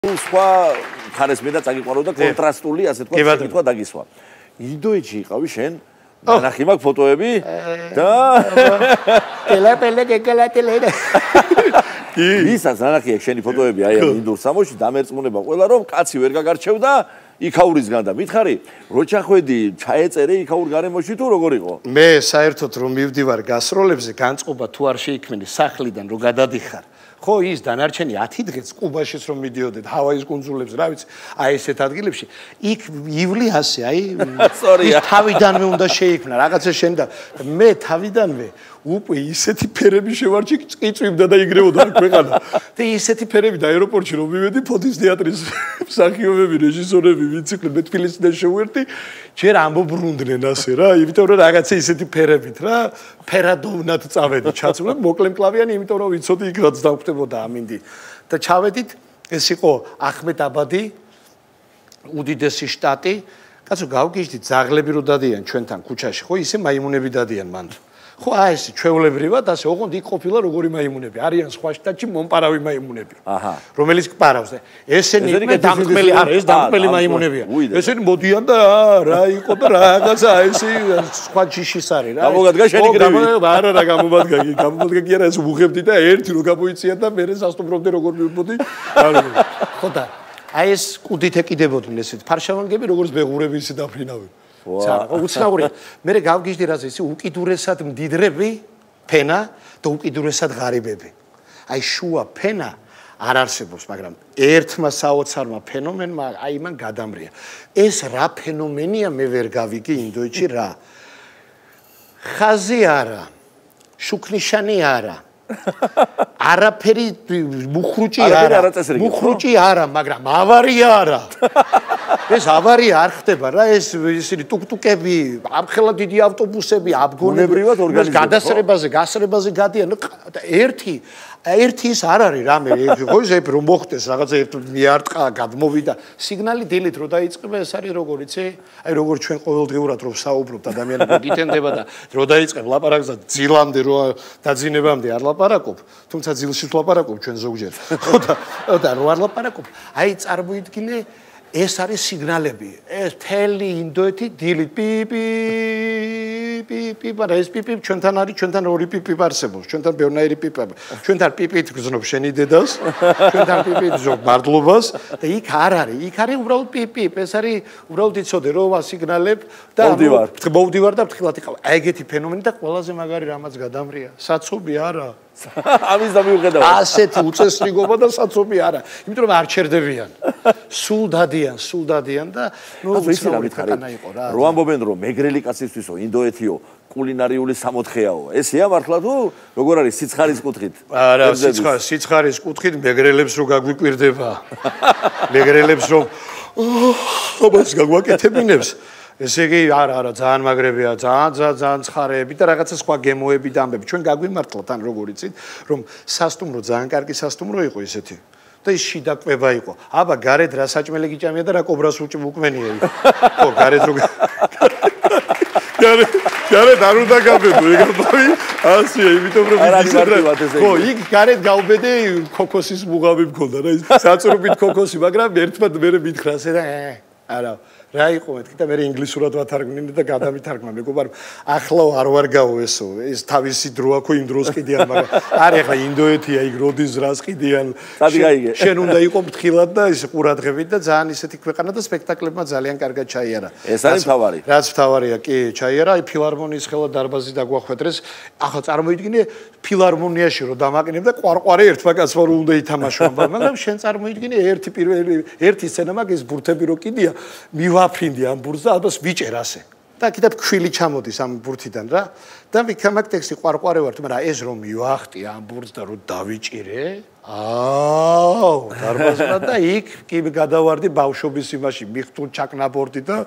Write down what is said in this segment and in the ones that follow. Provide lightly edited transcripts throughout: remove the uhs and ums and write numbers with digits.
სხვა ხარეს მე და წაგიყვარო და კონტრასტული ასე თქვა დაგისვა. ინდოეთში იყავი შენ? ნახი მაგ ფოტოები და პელე გეკალატელე. ვისაც ნახი აქ შენი ფოტოები აი ინდურ სამოში დამერწმუნება ყველა რომ კაცი ვერ გაგარჩევდა იქაურისგან და მითხარი რო ჩახვედი ჩაეწერე იქაურ გარემოში თუ როგორ იყო? მე საერთოდ რომ მივდივარ გასროლებზე განწყობა თუ არ შეიქმნი სახლიდან რო გადადიხარ ხო ის დანარჩენი 10 დღეც კუბაშიც რომ მიდიოდეთ ჰავაის კუნძულებზე რა ვიცი აი ესეთ ადგილებში იქ ივლი ასე აი ის თავიდანვე უნდა შეიქმნა რაღაცა შენ და მე თავიდანვე უკვე ისეთი ფერები შევარჩი წიწვიმდა და იგრევოდა ქვეყანა და ისეთი ფერები და აეროპორტში რომ მივედი ფოთის თეატრის მსახიობები რეჟისორები ვიცი მე თბილისიდან შევერდი ჯერ ამბობრუნდნენ ასე რა იმიტომ რომ რაღაცა ისეთი ფერებით რა ფერადოვნად წავედი ჩაცვლებ მოკლე მკლავიანი იმიტომ რომ ვიცოდი იქ რაც დავხდებოდა ამინდი და ჩავედით ეს იყო ახმედაბადი უდიდესი შტატი კაცო გავგიჟდით ზაღლები რო დადიან ჩვენთან ქუჩაში ხო ისე მაიმუნები დადიან მან ხო აი ეს ჩვეულებრივად ასე ოღონდ იქ ყოფილა როგორი მაიმუნები არიან სხვა შტატში მომპარავი მაიმუნები აჰა რომელიც კპარავს ესენი მე დამკმელი არა ეს დამკმელი მაიმუნებია ესენი მოდიან და რა იყო და რაღაცა ესე სხვა ჯიშის არის რა გამოგადგა შენი გრები არა რა გამომადგა კი არა ეს უღებდი და ერთი რო გამოიწია და მე სასტუმრობდე როგორ მივბოდი ხო და აი ეს კუდით ეკიდებოდნენ ესეთ ფარშავანგები როგორც ბეღურები ისე დაფრინავენ უცნაური მე გავგიჟდი რა ისე უკიდურესად მდიდრები ფენა და უკიდურესად ღარიბები აი შუა ფენა არ არსებობს მაგრამ ერთმა საოცარმა ფენომენმა აი მან გადამრია ეს რა ფენომენია მე ვერ გავიგე ინდოეთში რა ხაზი არა შუქნიშანი არა არაფერი მუხრუჭი არა მაგრამ ავარია არა ეს ავარია არ ხდება რა ეს ისინი ტუკტუკები ამხელა დიდი ავტობუსები აბგონებრივად ორგანიზებად გასრებაზე გადიან ერთი ის არ არის რამე ხო ეს რომ მოხდეს რაღაცა ერთ მიარტყა გადმოვიდა სიგნალი დილით რო დაიწყება ეს არის როგორ იცი აი როგორ ჩვენ ყოველდღიურად რომ საუბრობთ ადამიანები გითენდება და რო დაიწყებ ლაპარაკს და ძილამდე რო დაძინებამდე არ ლაპარაკობ თუმცა ძილში ლაპარაკობ ჩვენ ზოგჯერ ხო და რო არ ლაპარაკობ აი წარმოიდგინე ეს არის სიგნალები ეს თელი ინდოეთი დილით პიპი ეს პიპი ჩვენთან არის ჩვენთან ორი პიპი არსებობს ჩვენთან ბევრნაირი პიპები ჩვენთან პიპით გზნობ შენი დედას ჩვენთან პიპით გზნობ მადლობას და იქ არ არის იქ არის უბრალოდ პიპი ეს არის უბრალოდ იცოდე რომ ასიგნალებ და მოვდივარ და ფრთხილად იყავ აი ეგეთი ფენომენი და ყველაზე მაგარი რამაც გადამრია საცობი არა ამის და მიუხედავად ასეთი უწესრიგობა და საცობი არა იმიტომ რომ არ ჩერდებიან სულ დადიან და ნუ ვიცი რა მითხარი რო ამბობენ რომ მეგრელი კაცისთვისო ინდოეთიო კულინარიული სამოთხეაო ესეა მართლა თუ როგორ არის სიცხარის კუთხით არა სიცხარის კუთხით მეგრელებს რო გაგვიკვირდება მეგრელებს რომ ობას გაგვაკეთებინებს ესე იგი არა ძალიან მაგრებია ძალიან ცხარეები და რაღაცა სხვა გემოები და ამბები ჩვენ გაგვიმართლა თან როგორ იცით რომ სასტუმრო ძალიან კარგი სასტუმრო იყო ისეთი და ის შიდა კვება იყო აბა გარეთ რა საჭმელი გიჭამია და რა კობრას უკმენია ხო გარეთ რო გარეთ არ უნდა გაბედო ეგრე ასია იმიტომ რომ ხო იქ გარეთ გავბედე ქოქოსის მუღამი მქონდა რა ის საწურობით ქოქოსი მაგრამ ერთმანეთ მე მითხრა ასე და არა რა იყო მეთქი და მე ინგლისურად ვათარგმნინე და გადამითარგმნა მეგობარ ახლა არ ვარ გაო ესო ეს თავისი დრო აქვს იმ დროს კიდიან მაგრამ არ ეხლა ინდოეთია იქ როდის რას კიდიან შენ უნდა იყო მთხილად და ის ყურადღებით და ძალიან ისეთი ქვეყანა და სპექტაკლებმა ძალიან კარგად ჩაიარა ეს არის თავარი რაც თავარია კი ჩაიარა აი ფილარმონიის ხელა დარბაზი დაგვახვედრეს ახლა წარმოიდგინე ფილარმონიაში რომ დამაკინებ და ყვარყვარე ერთმა კაცმა რომ უნდა ითამაშო მაგრამ შენ წარმოიდგინე ერთი სცენა მაგ ეს ბურთები რო კიდია ვაფრინდი ამ ბურთს და ალბათ ვიჭერ ასე და კიდევ ქვილი ჩამოდის ამ ბურთიდან რა და ვიქამაკ ტექსტი ყვარყვარე ვარ მაგრამ ეს რომ მივახტი ამ ბურთს და რომ დავიჭირე დარბაზმა და იქ კი გადავარდი ბავშვობის იმაში მიხტულ ჩაკნაბორდი და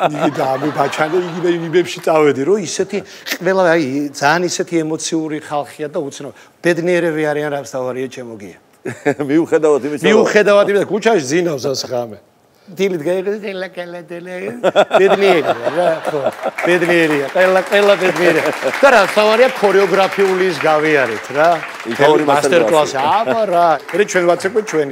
იგი და ამი ბაჩანი იგივე იმებში წავედი რომ ისეთი ყველა აი ძალიან ისეთი ემოციური ხალხია და უცნაური ბედნიერები არიან რაც თავარია ჩემოგია მიუხედავად იმისა მიუხედავად ქუჩაში ზინავს ასე ხამე დილით გაიყიდე ლაკალადელე ბედნიერია ყველა ბედნიერია და რა თავარია ქორეოგრაფიული ის გავიარეთ რა იქ მასტერ კლასი აბა რა მე ჩვენ ვაცეკვეთ ჩვენ